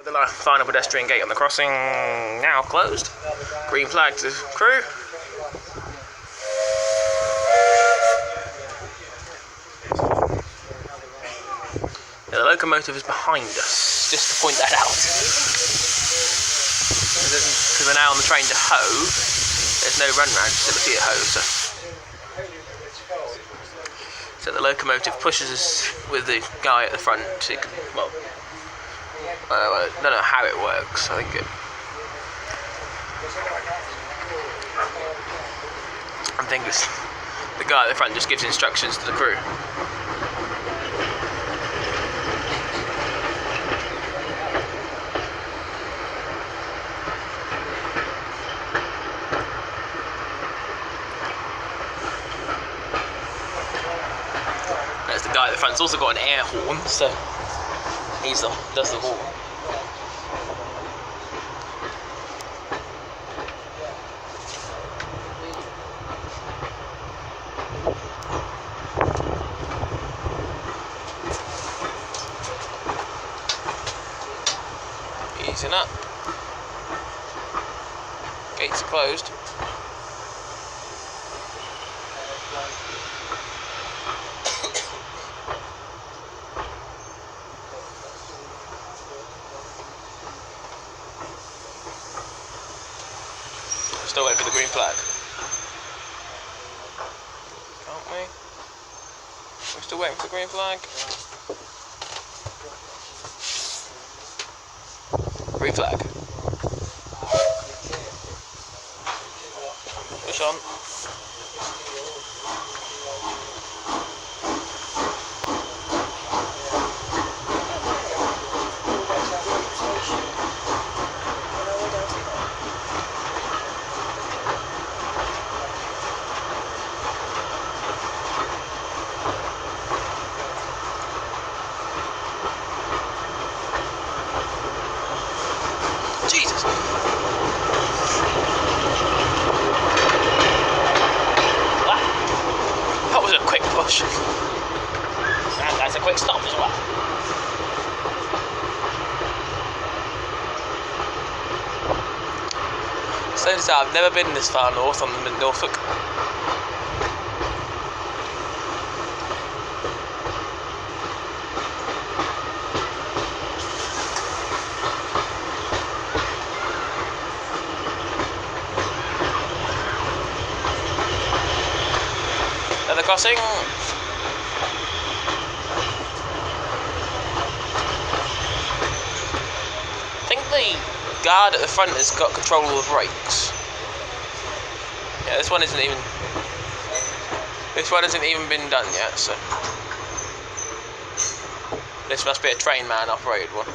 The final pedestrian gate on the crossing now closed. Green flag to crew. Yeah, the locomotive is behind us, just to point that out. Because we're now on the train to Hoe. There's no run round facility at Hoe, so the locomotive pushes us with the guy at the front to, well, I don't know how it works. I think it's the guy at the front just gives instructions to the crew. There's the guy at the front's also got an air horn, so does the horn. Easing up. Gates are closed. Still waiting for the green flag. Aren't we? We're still waiting for the green flag. Green flag. Push on. Jesus! That was a quick push. And that's a quick stop as well. So I've never been this far north on the Mid-Norfolk. Another crossing. I think the guard at the front has got control of the brakes. Yeah, this one hasn't even been done yet, so this must be a train man operated one.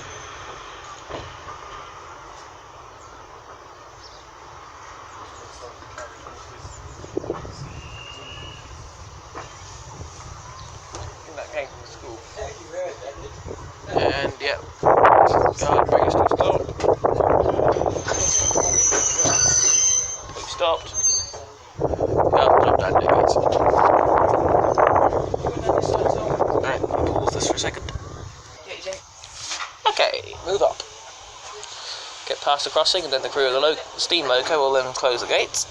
And yep, guard bring us to a stop. We stopped. Guard dropped down the gates. Right, pause this for a second. Okay, move up. Get past the crossing, and then the crew of the steam loco will then close the gates.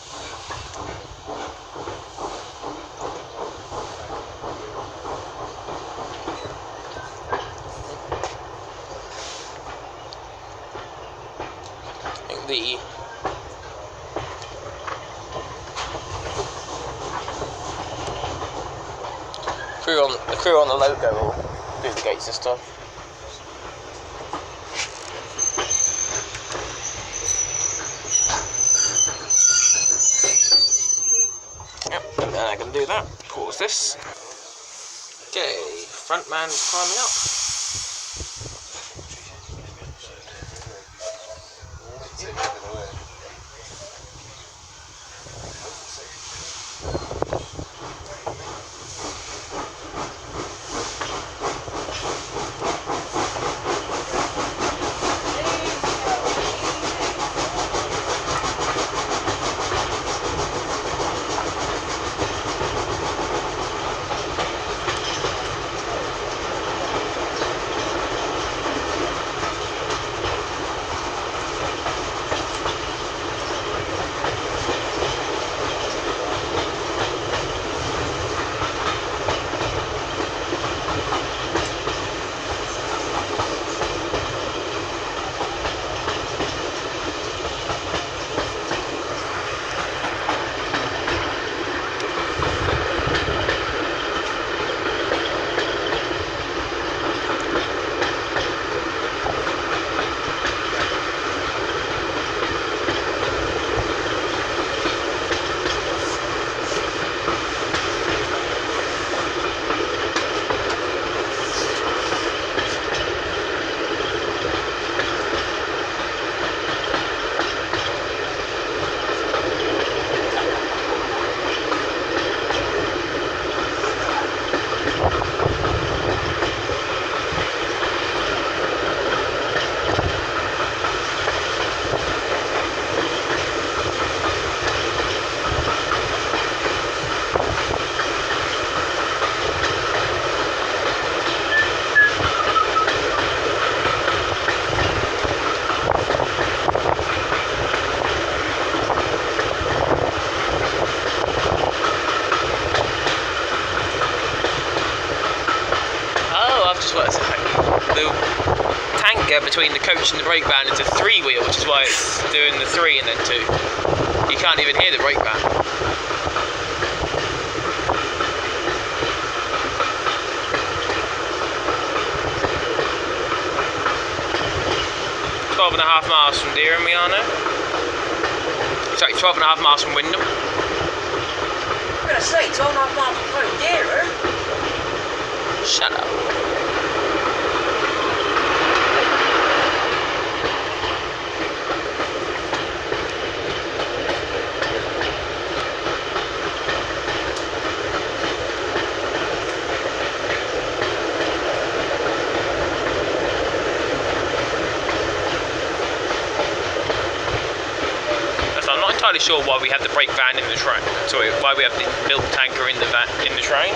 The crew on the loco will do the gates this time. Yep, and then I can do that. Pause this. Okay, front man climbing up. between the coach and the brake van is a 3-wheel, which is why it's doing the 3 and then 2. You can't even hear the brake van. .5 miles from Dereham we are now. Sorry, 12.5 miles from Wyndham. I'm gonna say 12.5 miles from Dereham. Shut up. I'm not entirely sure why we have the brake van in the train. Sorry, why we have the milk tanker in the train.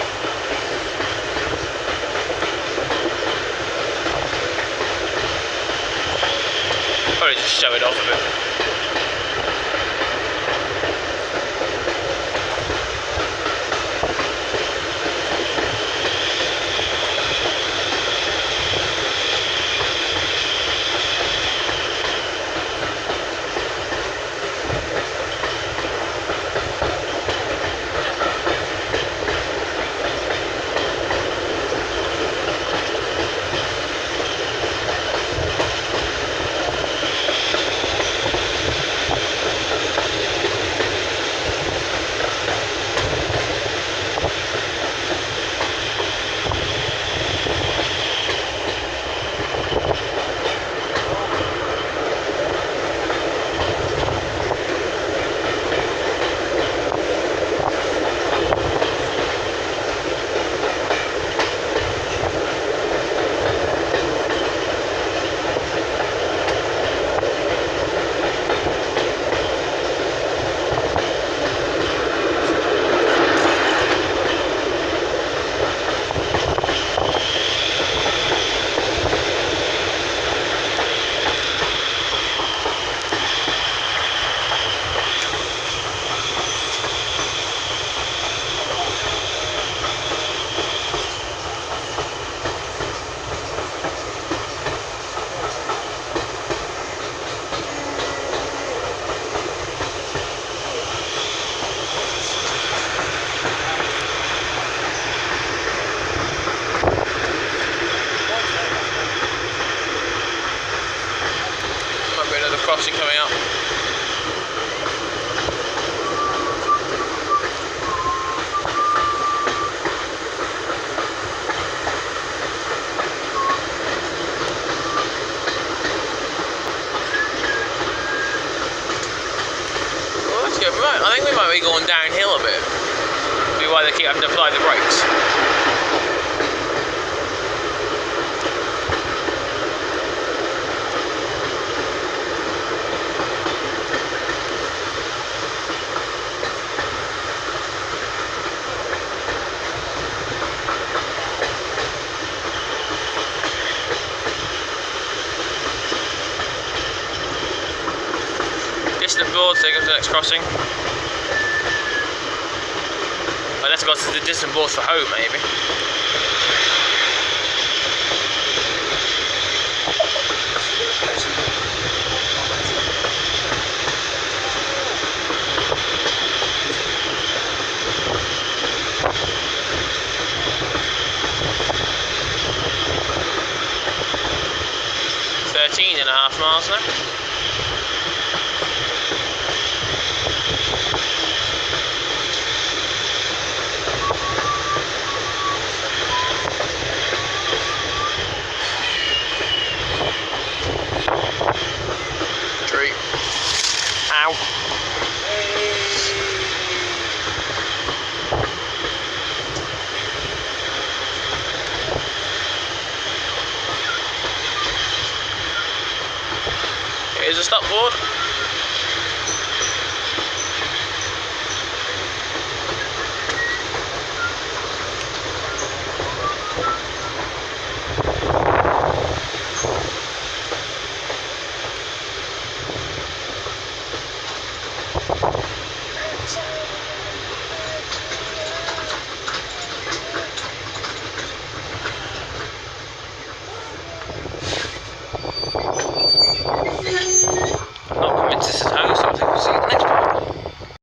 Probably just show it off a bit. Crossing coming up. Well, let's go. Right, I think we might be going downhill a bit. Be why they keep having to apply the brakes. Distant boards, there goes the next crossing. Oh, let's go to the distant boards for home, maybe. .5 miles now. Ow. Here's a stop board.